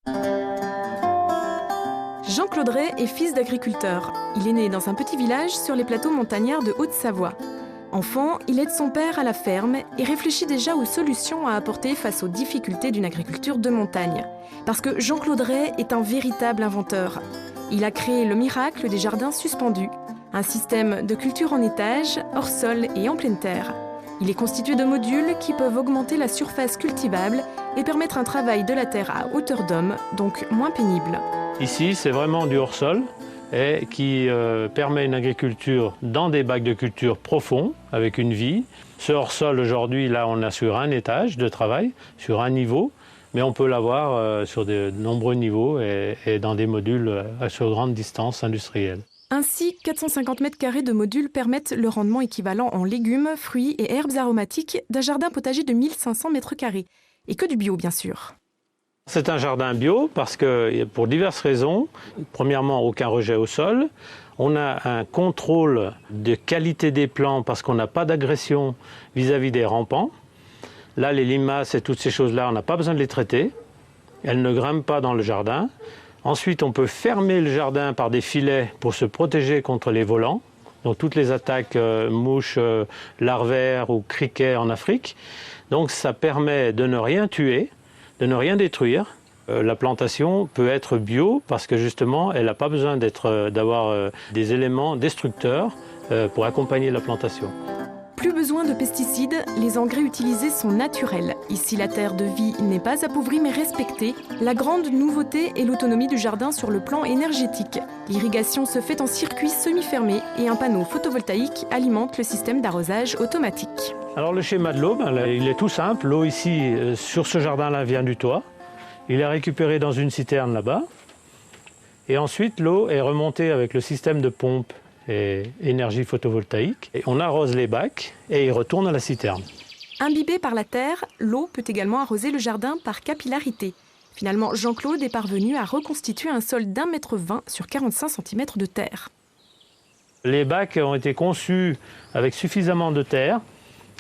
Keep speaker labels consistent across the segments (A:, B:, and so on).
A: Jean Claudret est fils d'agriculteur. Il est né dans un petit village sur les plateaux montagnards de Haute-Savoie. Enfant, il aide son père à la ferme et réfléchit déjà aux solutions à apporter face aux difficultés d'une agriculture de montagne. Parce que Jean Claudret est un véritable inventeur. Il a créé le miracle des jardins suspendus, un système de culture en étage, hors sol et en pleine terre. Il est constitué de modules qui peuvent augmenter la surface cultivable et permettre un travail de la terre à hauteur d'homme, donc moins pénible.
B: Ici, c'est vraiment du hors-sol et qui permet une agriculture dans des bacs de culture profonds, avec une vie. Ce hors-sol, aujourd'hui, là, on a sur un étage de travail, sur un niveau, mais on peut l'avoir sur de nombreux niveaux et dans des modules sur grande distance industrielle.
A: Ainsi, 450 m² de modules permettent le rendement équivalent en légumes, fruits et herbes aromatiques d'un jardin potager de 1500 m². Et que du bio, bien sûr.
B: C'est un jardin bio parce que, pour diverses raisons, premièrement, aucun rejet au sol. On a un contrôle de qualité des plants parce qu'on n'a pas d'agression vis-à-vis des rampants. Là, les limaces et toutes ces choses-là, on n'a pas besoin de les traiter. Elles ne grimpent pas dans le jardin. Ensuite, on peut fermer le jardin par des filets pour se protéger contre les volants. Donc toutes les attaques mouches, larvaires ou criquets en Afrique. Donc ça permet de ne rien tuer, de ne rien détruire. La plantation peut être bio parce que justement, elle n'a pas besoin d'avoir des éléments destructeurs pour accompagner la plantation.
A: Plus besoin de pesticides, les engrais utilisés sont naturels. Ici, la terre de vie n'est pas appauvrie mais respectée. La grande nouveauté est l'autonomie du jardin sur le plan énergétique. L'irrigation se fait en circuit semi-fermé et un panneau photovoltaïque alimente le système d'arrosage automatique.
B: Alors le schéma de l'eau, il est tout simple. L'eau ici, sur ce jardin-là, vient du toit. Il est récupéré dans une citerne là-bas. Et ensuite, l'eau est remontée avec le système de pompe et énergie photovoltaïque. Et on arrose les bacs et il retourne à la citerne.
A: Imbibée par la terre, l'eau peut également arroser le jardin par capillarité. Finalement, Jean-Claude est parvenu à reconstituer un sol d'1,20 m sur 45 cm de terre.
B: Les bacs ont été conçus avec suffisamment de terre.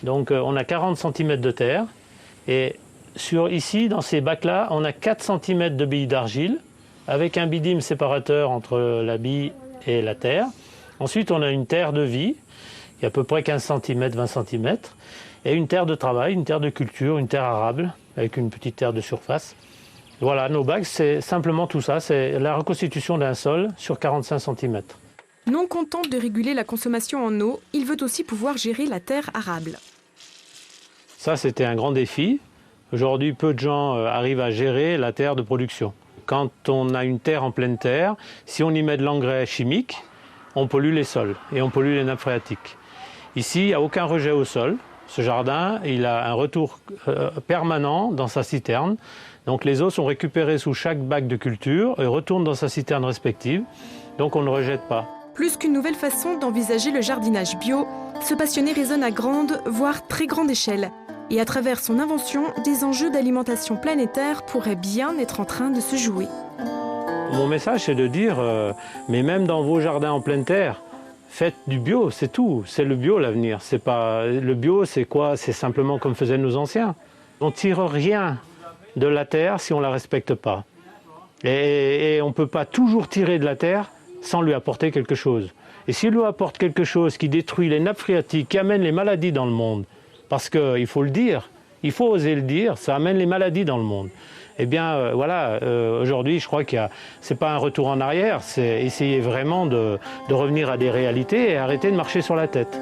B: Donc on a 40 cm de terre. Et ici, dans ces bacs-là, on a 4 cm de billes d'argile avec un bidime séparateur entre la bille et la terre. Ensuite, on a une terre de vie, qui est à peu près 15 cm, 20 cm, et une terre de travail, une terre de culture, une terre arable, avec une petite terre de surface. Voilà, nos bacs, c'est simplement tout ça, c'est la reconstitution d'un sol sur 45 cm.
A: Non content de réguler la consommation en eau, il veut aussi pouvoir gérer la terre arable.
B: Ça, c'était un grand défi. Aujourd'hui, peu de gens arrivent à gérer la terre de production. Quand on a une terre en pleine terre, si on y met de l'engrais chimique, on pollue les sols et on pollue les nappes phréatiques. Ici, il n'y a aucun rejet au sol. Ce jardin, il a un retour permanent dans sa citerne. Donc les eaux sont récupérées sous chaque bac de culture et retournent dans sa citerne respective. Donc on ne rejette pas.
A: Plus qu'une nouvelle façon d'envisager le jardinage bio, ce passionné raisonne à grande, voire très grande échelle. Et à travers son invention, des enjeux d'alimentation planétaire pourraient bien être en train de se jouer.
B: Mon message, c'est de dire, mais même dans vos jardins en pleine terre, faites du bio, c'est tout. C'est le bio l'avenir. Le bio, c'est quoi? C'est simplement comme faisaient nos anciens. On ne tire rien de la terre si on ne la respecte pas. Et on ne peut pas toujours tirer de la terre sans lui apporter quelque chose. Et s'il lui apporte quelque chose qui détruit les nappes phréatiques, qui amène les maladies dans le monde, parce qu'il faut le dire, il faut oser le dire, ça amène les maladies dans le monde. Eh bien, voilà, aujourd'hui, je crois que ce n'est pas un retour en arrière, c'est essayer vraiment de revenir à des réalités et arrêter de marcher sur la tête.